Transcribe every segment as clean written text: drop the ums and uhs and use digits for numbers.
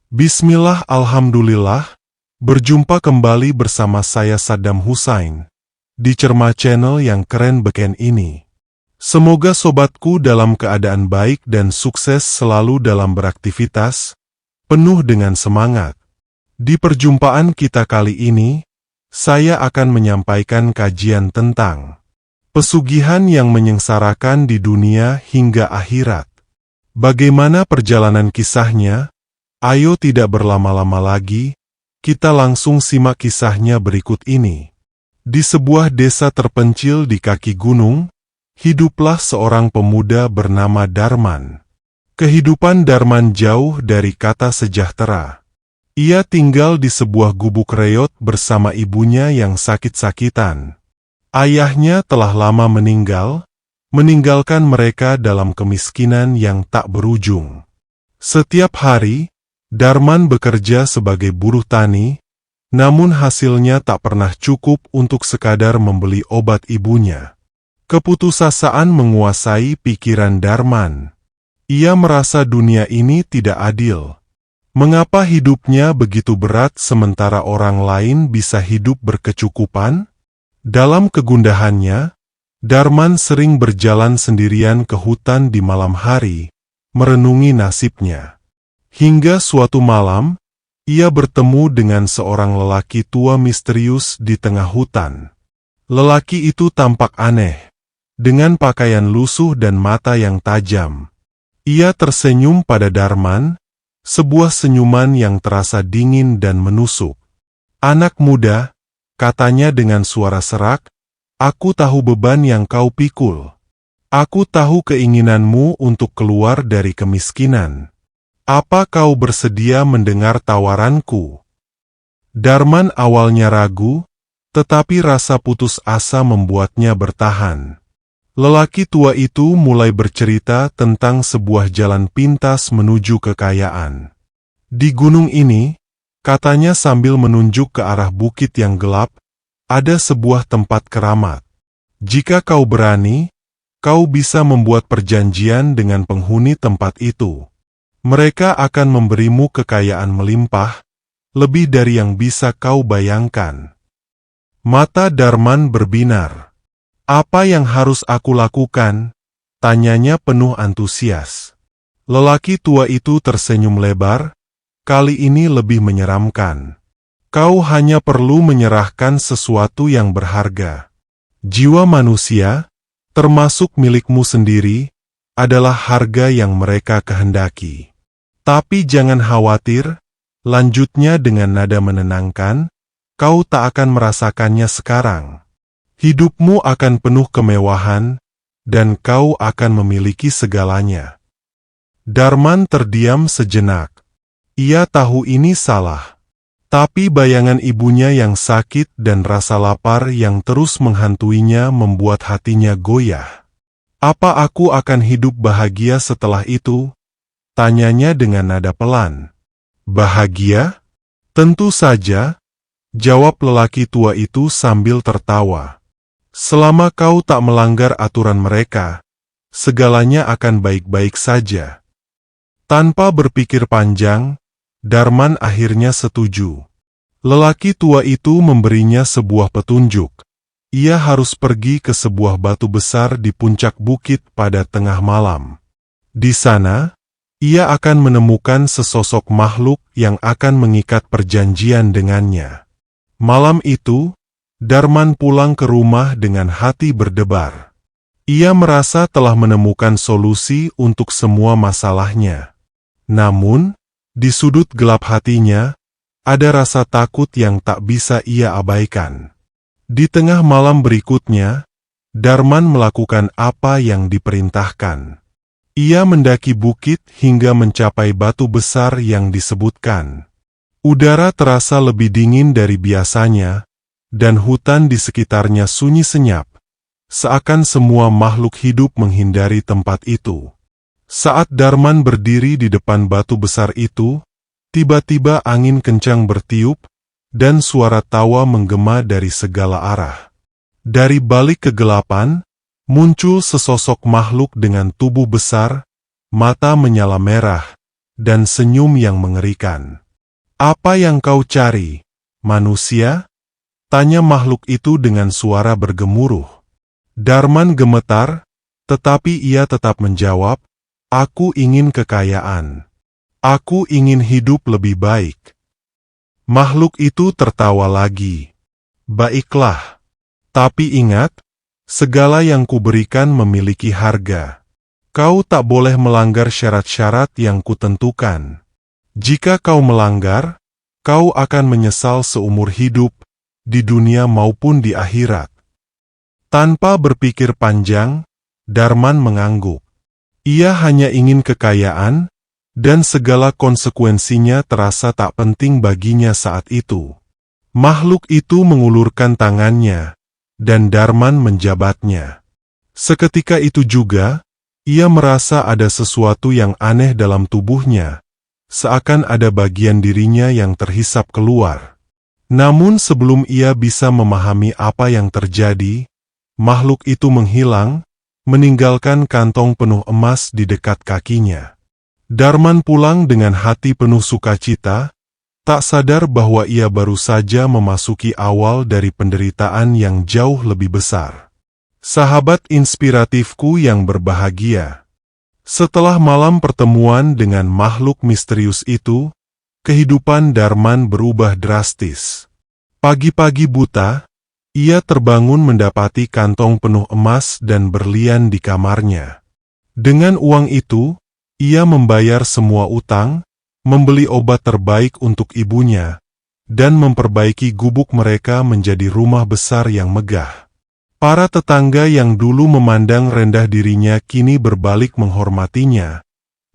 Bismillah, alhamdulillah, berjumpa kembali bersama saya Saddam Hussein di Cerma Channel yang keren beken ini. Semoga sobatku dalam keadaan baik dan sukses selalu dalam beraktivitas, penuh dengan semangat. Di perjumpaan kita kali ini, saya akan menyampaikan kajian tentang pesugihan yang menyengsarakan di dunia hingga akhirat. Bagaimana perjalanan kisahnya? Ayo tidak berlama-lama lagi, kita langsung simak kisahnya berikut ini. Di sebuah desa terpencil di kaki gunung, hiduplah seorang pemuda bernama Darman. Kehidupan Darman jauh dari kata sejahtera. Ia tinggal di sebuah gubuk reot bersama ibunya yang sakit-sakitan. Ayahnya telah lama meninggal, meninggalkan mereka dalam kemiskinan yang tak berujung. Setiap hari, Darman bekerja sebagai buruh tani, namun hasilnya tak pernah cukup untuk sekadar membeli obat ibunya. Keputusasaan menguasai pikiran Darman. Ia merasa dunia ini tidak adil. Mengapa hidupnya begitu berat sementara orang lain bisa hidup berkecukupan? Dalam kegundahannya, Darman sering berjalan sendirian ke hutan di malam hari, merenungi nasibnya. Hingga suatu malam, ia bertemu dengan seorang lelaki tua misterius di tengah hutan. Lelaki itu tampak aneh, dengan pakaian lusuh dan mata yang tajam. Ia tersenyum pada Darman, sebuah senyuman yang terasa dingin dan menusuk. "Anak muda," katanya dengan suara serak, "aku tahu beban yang kau pikul. Aku tahu keinginanmu untuk keluar dari kemiskinan. Apa kau bersedia mendengar tawaranku?" Darman awalnya ragu, tetapi rasa putus asa membuatnya bertahan. Lelaki tua itu mulai bercerita tentang sebuah jalan pintas menuju kekayaan. Di gunung ini, katanya sambil menunjuk ke arah bukit yang gelap, ada sebuah tempat keramat. Jika kau berani, kau bisa membuat perjanjian dengan penghuni tempat itu. Mereka akan memberimu kekayaan melimpah, lebih dari yang bisa kau bayangkan. Mata Darman berbinar. "Apa yang harus aku lakukan?" tanyanya penuh antusias. Lelaki tua itu tersenyum lebar, kali ini lebih menyeramkan. "Kau hanya perlu menyerahkan sesuatu yang berharga. Jiwa manusia, termasuk milikmu sendiri, adalah harga yang mereka kehendaki. Tapi jangan khawatir," lanjutnya dengan nada menenangkan, "kau tak akan merasakannya sekarang. Hidupmu akan penuh kemewahan, dan kau akan memiliki segalanya." Darman terdiam sejenak. Ia tahu ini salah. Tapi bayangan ibunya yang sakit dan rasa lapar yang terus menghantuinya membuat hatinya goyah. "Apa aku akan hidup bahagia setelah itu?" tanyanya dengan nada pelan. "Bahagia? Tentu saja," jawab lelaki tua itu sambil tertawa. "Selama kau tak melanggar aturan mereka, segalanya akan baik-baik saja." Tanpa berpikir panjang, Darman akhirnya setuju. Lelaki tua itu memberinya sebuah petunjuk. Ia harus pergi ke sebuah batu besar di puncak bukit pada tengah malam. Di sana, ia akan menemukan sesosok makhluk yang akan mengikat perjanjian dengannya. Malam itu, Darman pulang ke rumah dengan hati berdebar. Ia merasa telah menemukan solusi untuk semua masalahnya. Namun, di sudut gelap hatinya, ada rasa takut yang tak bisa ia abaikan. Di tengah malam berikutnya, Darman melakukan apa yang diperintahkan. Ia mendaki bukit hingga mencapai batu besar yang disebutkan. Udara terasa lebih dingin dari biasanya, dan hutan di sekitarnya sunyi senyap, seakan semua makhluk hidup menghindari tempat itu. Saat Darman berdiri di depan batu besar itu, tiba-tiba angin kencang bertiup, dan suara tawa menggema dari segala arah. Dari balik kegelapan, muncul sesosok makhluk dengan tubuh besar, mata menyala merah, dan senyum yang mengerikan. "Apa yang kau cari, manusia?" tanya makhluk itu dengan suara bergemuruh. Darman gemetar, tetapi ia tetap menjawab, "Aku ingin kekayaan. Aku ingin hidup lebih baik." Makhluk itu tertawa lagi. "Baiklah. Tapi ingat, segala yang kuberikan memiliki harga. Kau tak boleh melanggar syarat-syarat yang kutentukan. Jika kau melanggar, kau akan menyesal seumur hidup, di dunia maupun di akhirat." Tanpa berpikir panjang, Darman mengangguk. Ia hanya ingin kekayaan, dan segala konsekuensinya terasa tak penting baginya saat itu. Makhluk itu mengulurkan tangannya, dan Darman menjabatnya. Seketika itu juga, ia merasa ada sesuatu yang aneh dalam tubuhnya, seakan ada bagian dirinya yang terhisap keluar. Namun sebelum ia bisa memahami apa yang terjadi, makhluk itu menghilang, meninggalkan kantong penuh emas di dekat kakinya. Darman pulang dengan hati penuh sukacita, tak sadar bahwa ia baru saja memasuki awal dari penderitaan yang jauh lebih besar. Sahabat inspiratifku yang berbahagia. Setelah malam pertemuan dengan makhluk misterius itu, kehidupan Darman berubah drastis. Pagi-pagi buta, ia terbangun mendapati kantong penuh emas dan berlian di kamarnya. Dengan uang itu, ia membayar semua utang, membeli obat terbaik untuk ibunya, dan memperbaiki gubuk mereka menjadi rumah besar yang megah. Para tetangga yang dulu memandang rendah dirinya kini berbalik menghormatinya,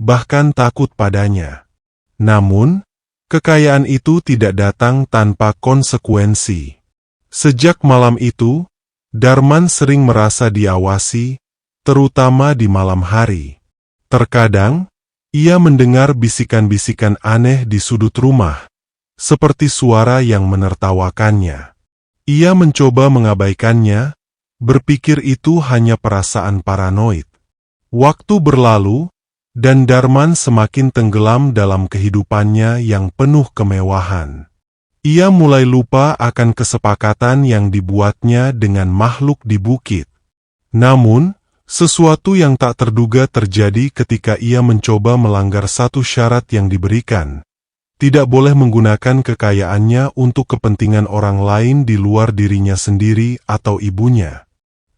bahkan takut padanya. Namun, kekayaan itu tidak datang tanpa konsekuensi. Sejak malam itu, Darman sering merasa diawasi, terutama di malam hari. Terkadang, ia mendengar bisikan-bisikan aneh di sudut rumah, seperti suara yang menertawakannya. Ia mencoba mengabaikannya, berpikir itu hanya perasaan paranoid. Waktu berlalu, dan Darman semakin tenggelam dalam kehidupannya yang penuh kemewahan. Ia mulai lupa akan kesepakatan yang dibuatnya dengan makhluk di bukit. Namun, sesuatu yang tak terduga terjadi ketika ia mencoba melanggar satu syarat yang diberikan. Tidak boleh menggunakan kekayaannya untuk kepentingan orang lain di luar dirinya sendiri atau ibunya.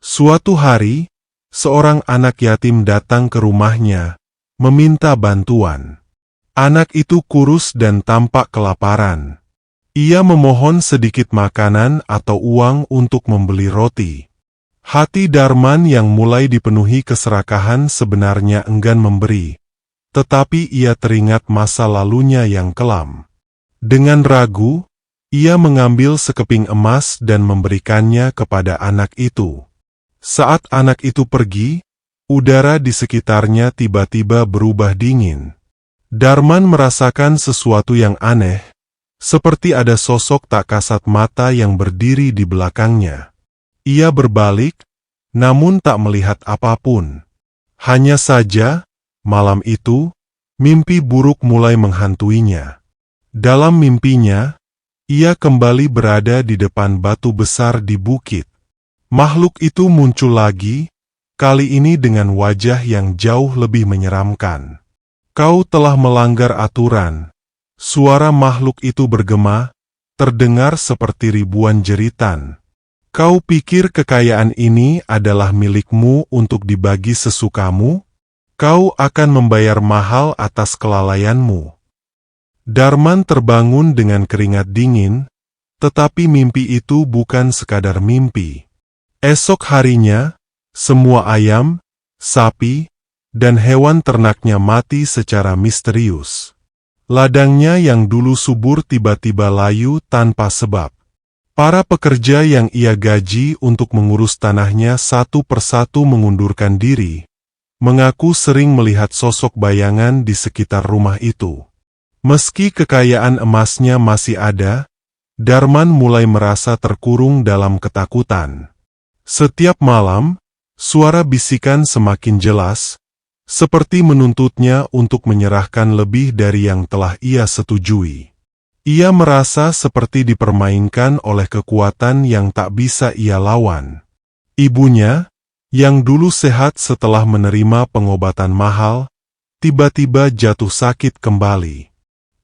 Suatu hari, seorang anak yatim datang ke rumahnya, meminta bantuan. Anak itu kurus dan tampak kelaparan. Ia memohon sedikit makanan atau uang untuk membeli roti. Hati Darman yang mulai dipenuhi keserakahan sebenarnya enggan memberi, tetapi ia teringat masa lalunya yang kelam. Dengan ragu, ia mengambil sekeping emas dan memberikannya kepada anak itu. Saat anak itu pergi, udara di sekitarnya tiba-tiba berubah dingin. Darman merasakan sesuatu yang aneh, seperti ada sosok tak kasat mata yang berdiri di belakangnya. Ia berbalik, namun tak melihat apapun. Hanya saja, malam itu, mimpi buruk mulai menghantuinya. Dalam mimpinya, ia kembali berada di depan batu besar di bukit. Makhluk itu muncul lagi, kali ini dengan wajah yang jauh lebih menyeramkan. "Kau telah melanggar aturan." Suara makhluk itu bergema, terdengar seperti ribuan jeritan. "Kau pikir kekayaan ini adalah milikmu untuk dibagi sesukamu? Kau akan membayar mahal atas kelalaianmu." Darman terbangun dengan keringat dingin, tetapi mimpi itu bukan sekadar mimpi. Esok harinya, semua ayam, sapi, dan hewan ternaknya mati secara misterius. Ladangnya yang dulu subur tiba-tiba layu tanpa sebab. Para pekerja yang ia gaji untuk mengurus tanahnya satu persatu mengundurkan diri, mengaku sering melihat sosok bayangan di sekitar rumah itu. Meski kekayaan emasnya masih ada, Darman mulai merasa terkurung dalam ketakutan. Setiap malam, suara bisikan semakin jelas, seperti menuntutnya untuk menyerahkan lebih dari yang telah ia setujui. Ia merasa seperti dipermainkan oleh kekuatan yang tak bisa ia lawan. Ibunya, yang dulu sehat setelah menerima pengobatan mahal, tiba-tiba jatuh sakit kembali.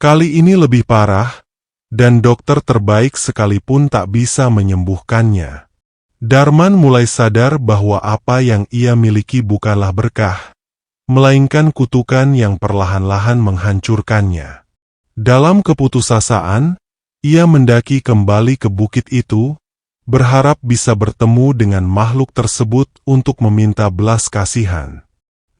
Kali ini lebih parah, dan dokter terbaik sekalipun tak bisa menyembuhkannya. Darman mulai sadar bahwa apa yang ia miliki bukanlah berkah, melainkan kutukan yang perlahan-lahan menghancurkannya. Dalam keputusasaan, ia mendaki kembali ke bukit itu, berharap bisa bertemu dengan makhluk tersebut untuk meminta belas kasihan.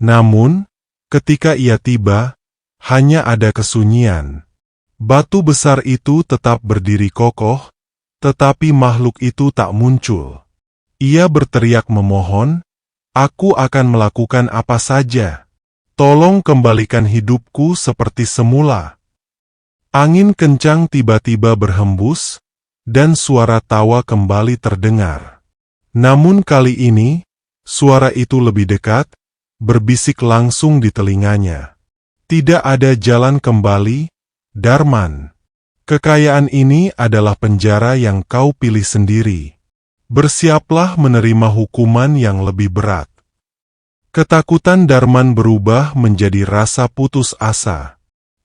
Namun, ketika ia tiba, hanya ada kesunyian. Batu besar itu tetap berdiri kokoh, tetapi makhluk itu tak muncul. Ia berteriak memohon, "Aku akan melakukan apa saja. Tolong kembalikan hidupku seperti semula." Angin kencang tiba-tiba berhembus, dan suara tawa kembali terdengar. Namun kali ini, suara itu lebih dekat, berbisik langsung di telinganya. "Tidak ada jalan kembali, Darman. Kekayaan ini adalah penjara yang kau pilih sendiri. Bersiaplah menerima hukuman yang lebih berat." Ketakutan Darman berubah menjadi rasa putus asa.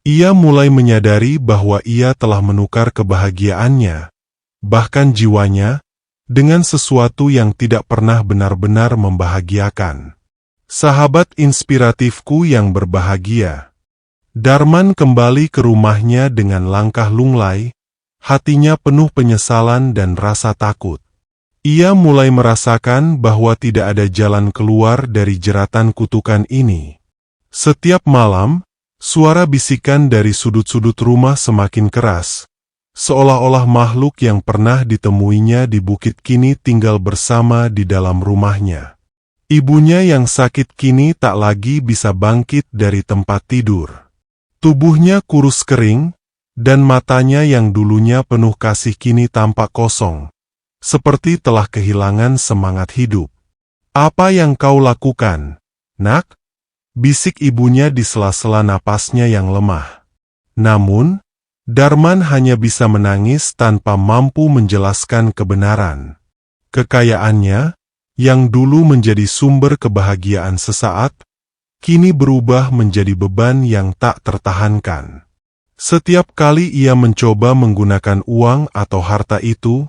Ia mulai menyadari bahwa ia telah menukar kebahagiaannya, bahkan jiwanya, dengan sesuatu yang tidak pernah benar-benar membahagiakan. Sahabat inspiratifku yang berbahagia. Darman kembali ke rumahnya dengan langkah lunglai, hatinya penuh penyesalan dan rasa takut. Ia mulai merasakan bahwa tidak ada jalan keluar dari jeratan kutukan ini. Setiap malam, suara bisikan dari sudut-sudut rumah semakin keras, seolah-olah makhluk yang pernah ditemuinya di bukit kini tinggal bersama di dalam rumahnya. Ibunya yang sakit kini tak lagi bisa bangkit dari tempat tidur. Tubuhnya kurus kering, dan matanya yang dulunya penuh kasih kini tampak kosong, seperti telah kehilangan semangat hidup. "Apa yang kau lakukan, Nak?" bisik ibunya di sela-sela napasnya yang lemah. Namun, Darman hanya bisa menangis tanpa mampu menjelaskan kebenaran. Kekayaannya, yang dulu menjadi sumber kebahagiaan sesaat, kini berubah menjadi beban yang tak tertahankan. Setiap kali ia mencoba menggunakan uang atau harta itu,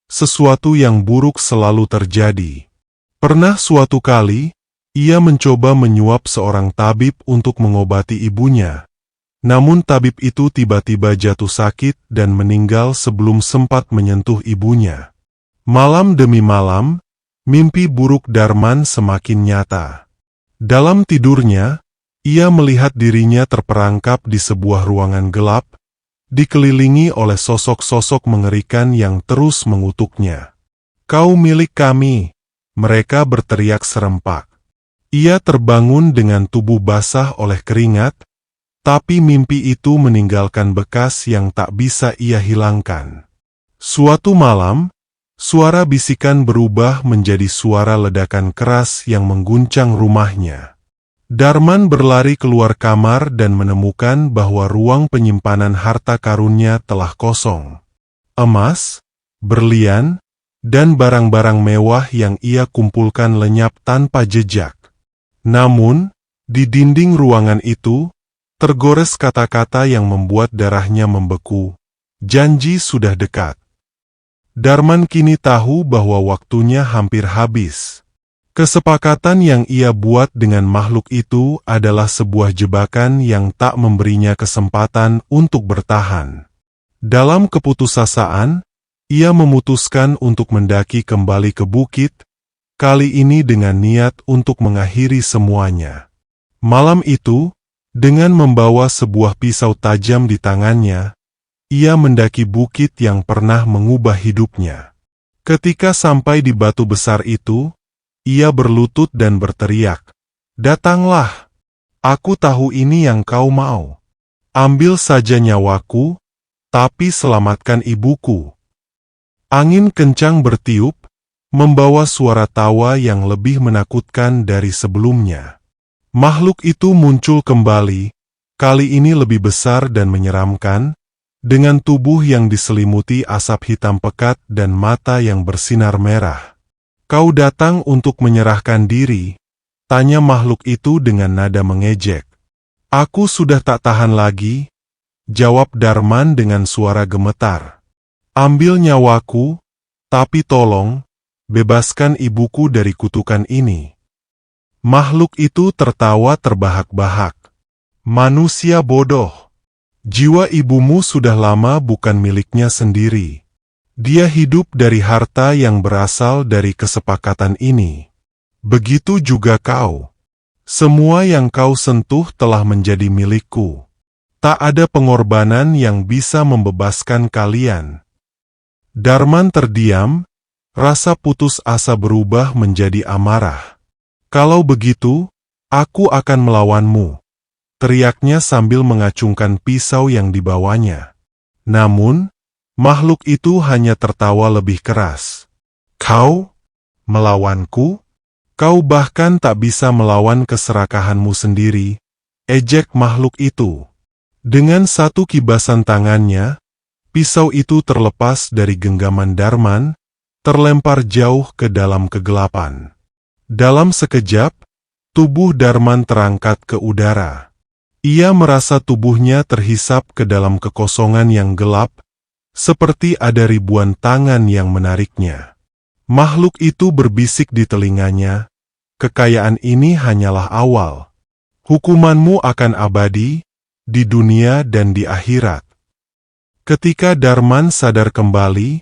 sesuatu yang buruk selalu terjadi. Pernah suatu kali, ia mencoba menyuap seorang tabib untuk mengobati ibunya. Namun tabib itu tiba-tiba jatuh sakit dan meninggal sebelum sempat menyentuh ibunya. Malam demi malam, mimpi buruk Darman semakin nyata. Dalam tidurnya, ia melihat dirinya terperangkap di sebuah ruangan gelap, dikelilingi oleh sosok-sosok mengerikan yang terus mengutuknya. "Kau milik kami!" mereka berteriak serempak. Ia terbangun dengan tubuh basah oleh keringat, tapi mimpi itu meninggalkan bekas yang tak bisa ia hilangkan. Suatu malam, suara bisikan berubah menjadi suara ledakan keras yang mengguncang rumahnya. Darman berlari keluar kamar dan menemukan bahwa ruang penyimpanan harta karunnya telah kosong. Emas, berlian, dan barang-barang mewah yang ia kumpulkan lenyap tanpa jejak. Namun, di dinding ruangan itu, tergores kata-kata yang membuat darahnya membeku. "Janji sudah dekat." Darman kini tahu bahwa waktunya hampir habis. Kesepakatan yang ia buat dengan makhluk itu adalah sebuah jebakan yang tak memberinya kesempatan untuk bertahan. Dalam keputusasaan, ia memutuskan untuk mendaki kembali ke bukit, kali ini dengan niat untuk mengakhiri semuanya. Malam itu, dengan membawa sebuah pisau tajam di tangannya, ia mendaki bukit yang pernah mengubah hidupnya. Ketika sampai di batu besar itu, ia berlutut dan berteriak, "Datanglah! Aku tahu ini yang kau mau. Ambil saja nyawaku, tapi selamatkan ibuku." Angin kencang bertiup, membawa suara tawa yang lebih menakutkan dari sebelumnya. Makhluk itu muncul kembali, kali ini lebih besar dan menyeramkan, dengan tubuh yang diselimuti asap hitam pekat dan mata yang bersinar merah. "Kau datang untuk menyerahkan diri?" tanya makhluk itu dengan nada mengejek. "Aku sudah tak tahan lagi," jawab Darman dengan suara gemetar. "Ambil nyawaku, tapi tolong, bebaskan ibuku dari kutukan ini." Makhluk itu tertawa terbahak-bahak. "Manusia bodoh. Jiwa ibumu sudah lama bukan miliknya sendiri. Dia hidup dari harta yang berasal dari kesepakatan ini. Begitu juga kau. Semua yang kau sentuh telah menjadi milikku. Tak ada pengorbanan yang bisa membebaskan kalian." Darman terdiam, rasa putus asa berubah menjadi amarah. "Kalau begitu, aku akan melawanmu," teriaknya sambil mengacungkan pisau yang dibawanya. Namun, makhluk itu hanya tertawa lebih keras. "Kau? Melawanku? Kau bahkan tak bisa melawan keserakahanmu sendiri," ejek makhluk itu. Dengan satu kibasan tangannya, pisau itu terlepas dari genggaman Darman, terlempar jauh ke dalam kegelapan. Dalam sekejap, tubuh Darman terangkat ke udara. Ia merasa tubuhnya terhisap ke dalam kekosongan yang gelap, seperti ada ribuan tangan yang menariknya. Makhluk itu berbisik di telinganya, "Kekayaan ini hanyalah awal. Hukumanmu akan abadi, di dunia dan di akhirat." Ketika Darman sadar kembali,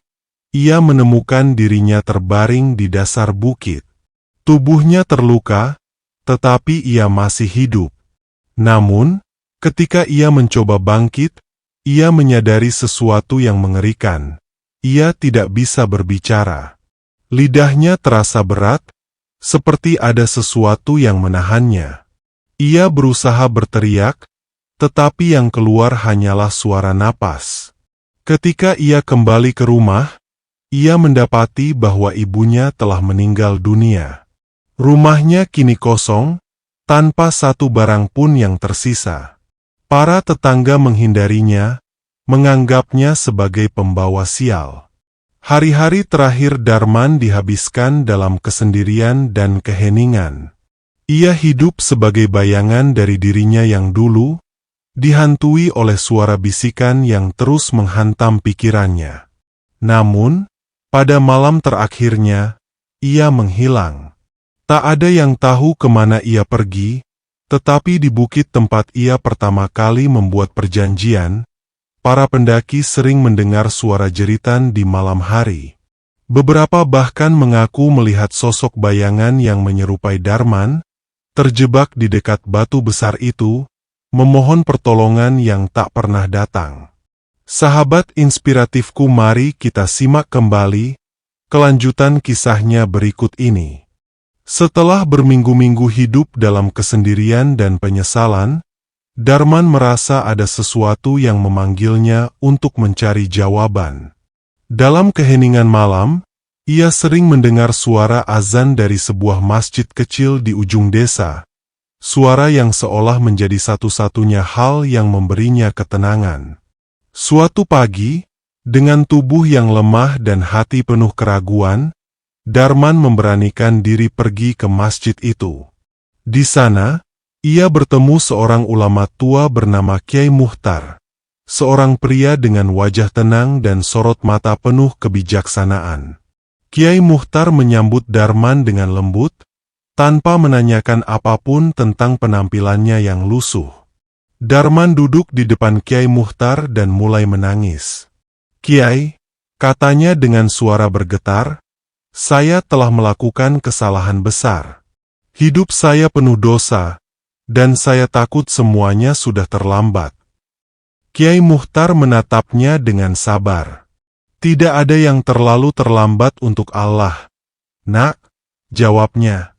ia menemukan dirinya terbaring di dasar bukit. Tubuhnya terluka, tetapi ia masih hidup. Namun, ketika ia mencoba bangkit, ia menyadari sesuatu yang mengerikan. Ia tidak bisa berbicara. Lidahnya terasa berat, seperti ada sesuatu yang menahannya. Ia berusaha berteriak, tetapi yang keluar hanyalah suara napas. Ketika ia kembali ke rumah, ia mendapati bahwa ibunya telah meninggal dunia. Rumahnya kini kosong, tanpa satu barang pun yang tersisa. Para tetangga menghindarinya, menganggapnya sebagai pembawa sial. Hari-hari terakhir Darman dihabiskan dalam kesendirian dan keheningan. Ia hidup sebagai bayangan dari dirinya yang dulu, dihantui oleh suara bisikan yang terus menghantam pikirannya. Namun, pada malam terakhirnya, ia menghilang. Tak ada yang tahu kemana ia pergi, tetapi di bukit tempat ia pertama kali membuat perjanjian, para pendaki sering mendengar suara jeritan di malam hari. Beberapa bahkan mengaku melihat sosok bayangan yang menyerupai Darman, terjebak di dekat batu besar itu, memohon pertolongan yang tak pernah datang. Sahabat inspiratifku, mari kita simak kembali kelanjutan kisahnya berikut ini. Setelah berminggu-minggu hidup dalam kesendirian dan penyesalan, Darman merasa ada sesuatu yang memanggilnya untuk mencari jawaban. Dalam keheningan malam, ia sering mendengar suara azan dari sebuah masjid kecil di ujung desa, suara yang seolah menjadi satu-satunya hal yang memberinya ketenangan. Suatu pagi, dengan tubuh yang lemah dan hati penuh keraguan, Darman memberanikan diri pergi ke masjid itu. Di sana, ia bertemu seorang ulama tua bernama Kyai Muhtar, seorang pria dengan wajah tenang dan sorot mata penuh kebijaksanaan. Kyai Muhtar menyambut Darman dengan lembut, tanpa menanyakan apapun tentang penampilannya yang lusuh. Darman duduk di depan Kyai Muhtar dan mulai menangis. "Kyai," katanya dengan suara bergetar, "saya telah melakukan kesalahan besar. Hidup saya penuh dosa, dan saya takut semuanya sudah terlambat." Kyai Muhtar menatapnya dengan sabar. "Tidak ada yang terlalu terlambat untuk Allah, Nak," jawabnya.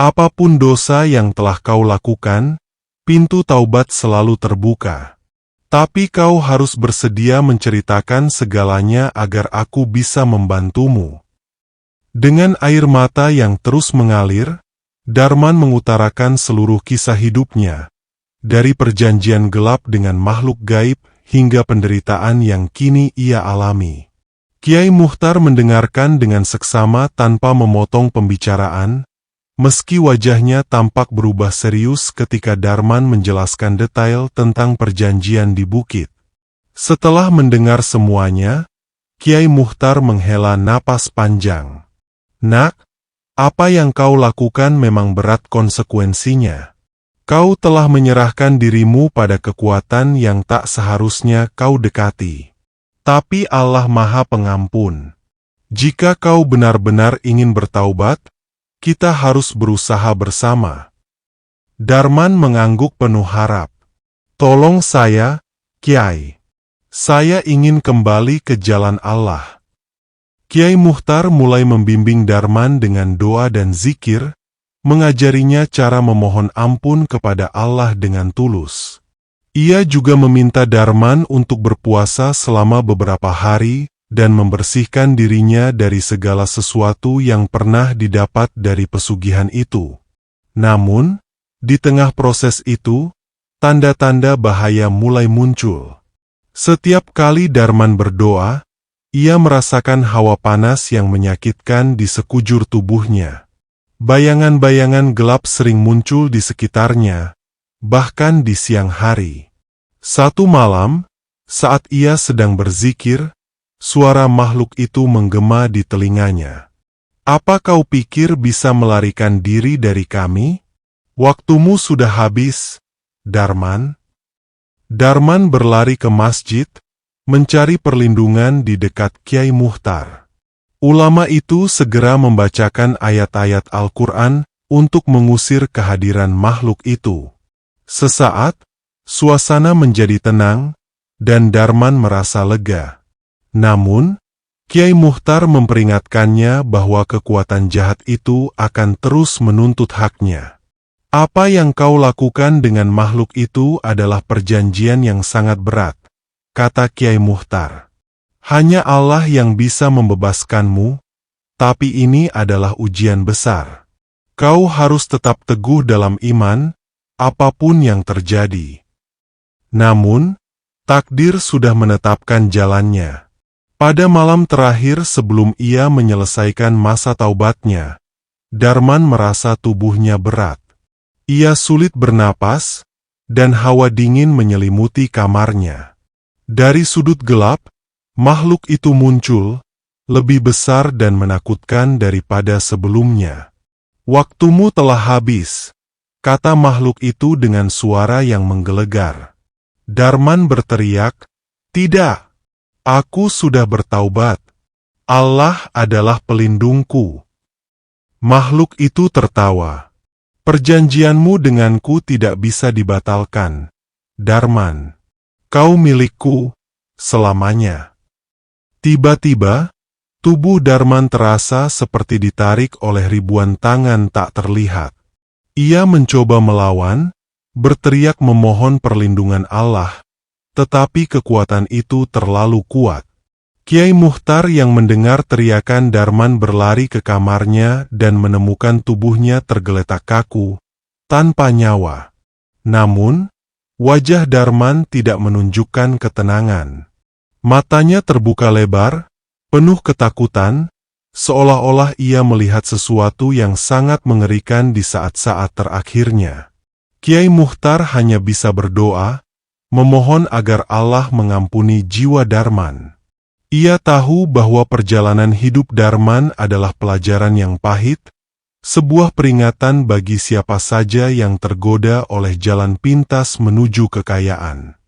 "Apapun dosa yang telah kau lakukan, pintu taubat selalu terbuka. Tapi kau harus bersedia menceritakan segalanya agar aku bisa membantumu." Dengan air mata yang terus mengalir, Darman mengutarakan seluruh kisah hidupnya, dari perjanjian gelap dengan makhluk gaib hingga penderitaan yang kini ia alami. Kiai Muchtar mendengarkan dengan seksama tanpa memotong pembicaraan, meski wajahnya tampak berubah serius ketika Darman menjelaskan detail tentang perjanjian di bukit. Setelah mendengar semuanya, Kiai Muchtar menghela napas panjang. "Nak, apa yang kau lakukan memang berat konsekuensinya. Kau telah menyerahkan dirimu pada kekuatan yang tak seharusnya kau dekati. Tapi Allah Maha Pengampun. Jika kau benar-benar ingin bertaubat, kita harus berusaha bersama." Darman mengangguk penuh harap. "Tolong saya, Kiai. Saya ingin kembali ke jalan Allah." Kiai Muchtar mulai membimbing Darman dengan doa dan zikir, mengajarinya cara memohon ampun kepada Allah dengan tulus. Ia juga meminta Darman untuk berpuasa selama beberapa hari dan membersihkan dirinya dari segala sesuatu yang pernah didapat dari pesugihan itu. Namun, di tengah proses itu, tanda-tanda bahaya mulai muncul. Setiap kali Darman berdoa, ia merasakan hawa panas yang menyakitkan di sekujur tubuhnya. Bayangan-bayangan gelap sering muncul di sekitarnya, bahkan di siang hari. Satu malam, saat ia sedang berzikir, suara makhluk itu menggema di telinganya. "Apa kau pikir bisa melarikan diri dari kami? Waktumu sudah habis, Darman." Darman berlari ke masjid, mencari perlindungan di dekat Kiai Muchtar. Ulama itu segera membacakan ayat-ayat Al-Quran untuk mengusir kehadiran makhluk itu. Sesaat, suasana menjadi tenang, dan Darman merasa lega. Namun, Kiai Muchtar memperingatkannya bahwa kekuatan jahat itu akan terus menuntut haknya. "Apa yang kau lakukan dengan makhluk itu adalah perjanjian yang sangat berat," kata Kiai Muchtar. "Hanya Allah yang bisa membebaskanmu, tapi ini adalah ujian besar. Kau harus tetap teguh dalam iman, apapun yang terjadi." Namun, takdir sudah menetapkan jalannya. Pada malam terakhir sebelum ia menyelesaikan masa taubatnya, Darman merasa tubuhnya berat. Ia sulit bernapas, dan hawa dingin menyelimuti kamarnya. Dari sudut gelap, makhluk itu muncul, lebih besar dan menakutkan daripada sebelumnya. "Waktumu telah habis," kata makhluk itu dengan suara yang menggelegar. Darman berteriak, "Tidak, aku sudah bertaubat. Allah adalah pelindungku." Makhluk itu tertawa. "Perjanjianmu denganku tidak bisa dibatalkan, Darman. Kau milikku selamanya." Tiba-tiba, tubuh Darman terasa seperti ditarik oleh ribuan tangan tak terlihat. Ia mencoba melawan, berteriak memohon perlindungan Allah, tetapi kekuatan itu terlalu kuat. Kiai Muchtar yang mendengar teriakan Darman berlari ke kamarnya dan menemukan tubuhnya tergeletak kaku, tanpa nyawa. Namun, wajah Darman tidak menunjukkan ketenangan. Matanya terbuka lebar, penuh ketakutan, seolah-olah ia melihat sesuatu yang sangat mengerikan di saat-saat terakhirnya. Kiai Muchtar hanya bisa berdoa, memohon agar Allah mengampuni jiwa Darman. Ia tahu bahwa perjalanan hidup Darman adalah pelajaran yang pahit, sebuah peringatan bagi siapa saja yang tergoda oleh jalan pintas menuju kekayaan.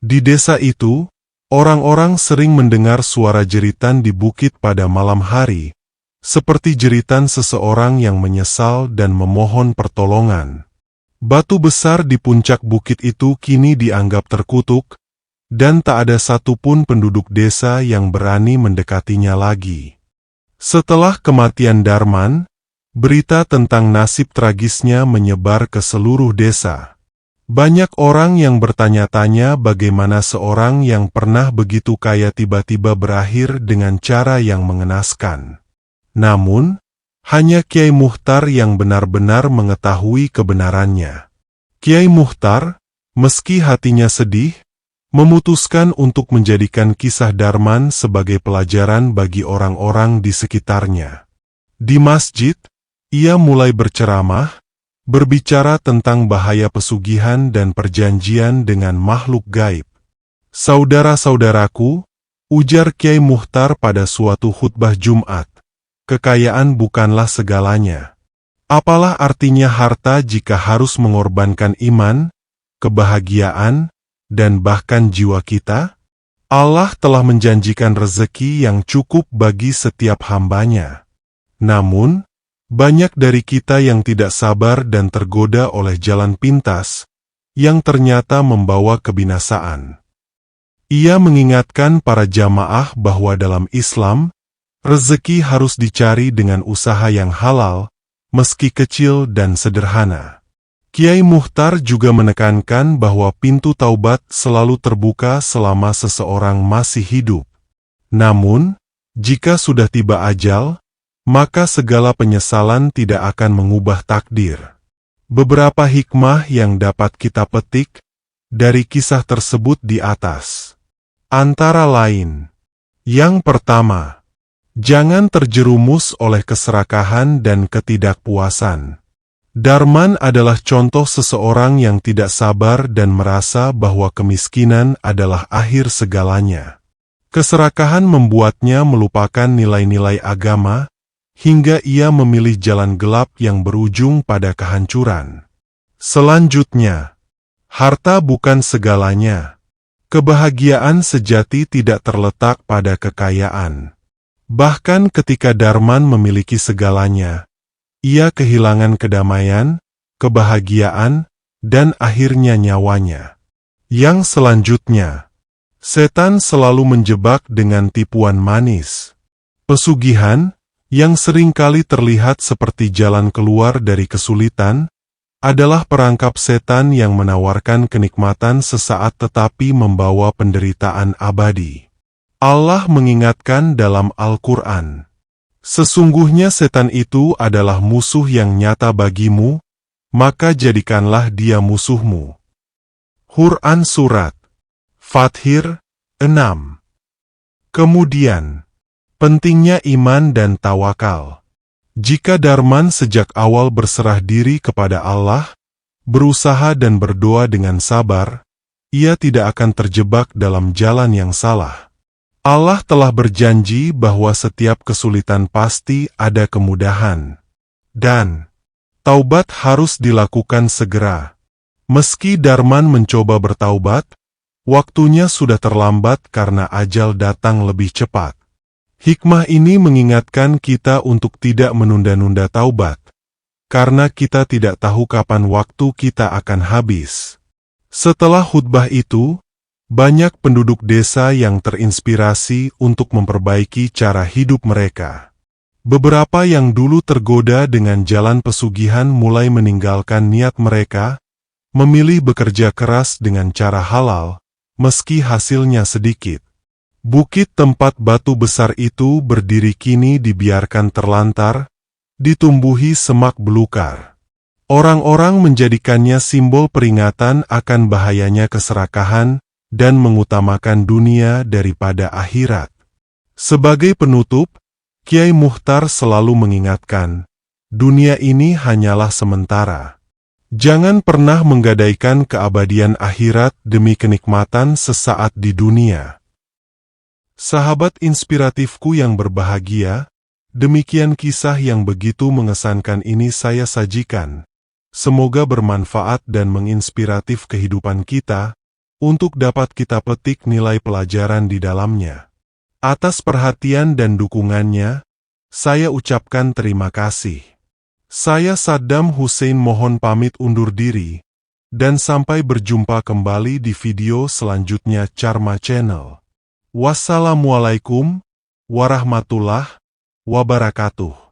Di desa itu, orang-orang sering mendengar suara jeritan di bukit pada malam hari, seperti jeritan seseorang yang menyesal dan memohon pertolongan. Batu besar di puncak bukit itu kini dianggap terkutuk, dan tak ada satupun penduduk desa yang berani mendekatinya lagi. Setelah kematian Darman, berita tentang nasib tragisnya menyebar ke seluruh desa. Banyak orang yang bertanya-tanya bagaimana seorang yang pernah begitu kaya tiba-tiba berakhir dengan cara yang mengenaskan. Namun, Hanya Kiai Muchtar yang benar-benar mengetahui kebenarannya. Kiai Muchtar, meski hatinya sedih, memutuskan untuk menjadikan kisah Darman sebagai pelajaran bagi orang-orang di sekitarnya. Di masjid, ia mulai berceramah, berbicara tentang bahaya pesugihan dan perjanjian dengan makhluk gaib. Saudara-saudaraku, ujar Kiai Muchtar pada suatu khutbah Jumat, kekayaan bukanlah segalanya. Apalah artinya harta jika harus mengorbankan iman, kebahagiaan, dan bahkan jiwa kita? Allah telah menjanjikan rezeki yang cukup bagi setiap hambanya. Namun, banyak dari kita yang tidak sabar dan tergoda oleh jalan pintas, yang ternyata membawa kebinasaan. Ia mengingatkan para jamaah bahwa dalam Islam, rezeki harus dicari dengan usaha yang halal, meski kecil dan sederhana. Kiai Muchtar juga menekankan bahwa pintu taubat selalu terbuka selama seseorang masih hidup. Namun, jika sudah tiba ajal, maka segala penyesalan tidak akan mengubah takdir. Beberapa hikmah yang dapat kita petik dari kisah tersebut di atas. Antara lain, yang pertama, jangan terjerumus oleh keserakahan dan ketidakpuasan. Darman adalah contoh seseorang yang tidak sabar dan merasa bahwa kemiskinan adalah akhir segalanya. Keserakahan membuatnya melupakan nilai-nilai agama, hingga ia memilih jalan gelap yang berujung pada kehancuran. Selanjutnya, harta bukan segalanya. Kebahagiaan sejati tidak terletak pada kekayaan. Bahkan ketika Darman memiliki segalanya, ia kehilangan kedamaian, kebahagiaan, dan akhirnya nyawanya. Yang selanjutnya, setan selalu menjebak dengan tipuan manis. Pesugihan, yang seringkali terlihat seperti jalan keluar dari kesulitan, adalah perangkap setan yang menawarkan kenikmatan sesaat tetapi membawa penderitaan abadi. Allah mengingatkan dalam Al-Quran, sesungguhnya setan itu adalah musuh yang nyata bagimu, maka jadikanlah dia musuhmu. Quran Surat Fathir 6. Kemudian, pentingnya iman dan tawakal. Jika Darman sejak awal berserah diri kepada Allah, berusaha dan berdoa dengan sabar, ia tidak akan terjebak dalam jalan yang salah. Allah telah berjanji bahwa setiap kesulitan pasti ada kemudahan. Dan taubat harus dilakukan segera. Meski Darman mencoba bertaubat, waktunya sudah terlambat karena ajal datang lebih cepat. Hikmah ini mengingatkan kita untuk tidak menunda-nunda taubat, karena kita tidak tahu kapan waktu kita akan habis. Setelah khutbah itu, banyak penduduk desa yang terinspirasi untuk memperbaiki cara hidup mereka. Beberapa yang dulu tergoda dengan jalan pesugihan mulai meninggalkan niat mereka, memilih bekerja keras dengan cara halal, meski hasilnya sedikit. Bukit tempat batu besar itu berdiri kini dibiarkan terlantar, ditumbuhi semak belukar. Orang-orang menjadikannya simbol peringatan akan bahayanya keserakahan, dan mengutamakan dunia daripada akhirat. Sebagai penutup, Kiai Muchtar selalu mengingatkan, dunia ini hanyalah sementara. Jangan pernah menggadaikan keabadian akhirat demi kenikmatan sesaat di dunia. Sahabat inspiratifku yang berbahagia, demikian kisah yang begitu mengesankan ini saya sajikan. Semoga bermanfaat dan menginspiratif kehidupan kita, untuk dapat kita petik nilai pelajaran di dalamnya. Atas perhatian dan dukungannya, saya ucapkan terima kasih. Saya Saddam Hussein mohon pamit undur diri, dan sampai berjumpa kembali di video selanjutnya Charma Channel. Wassalamualaikum warahmatullahi wabarakatuh.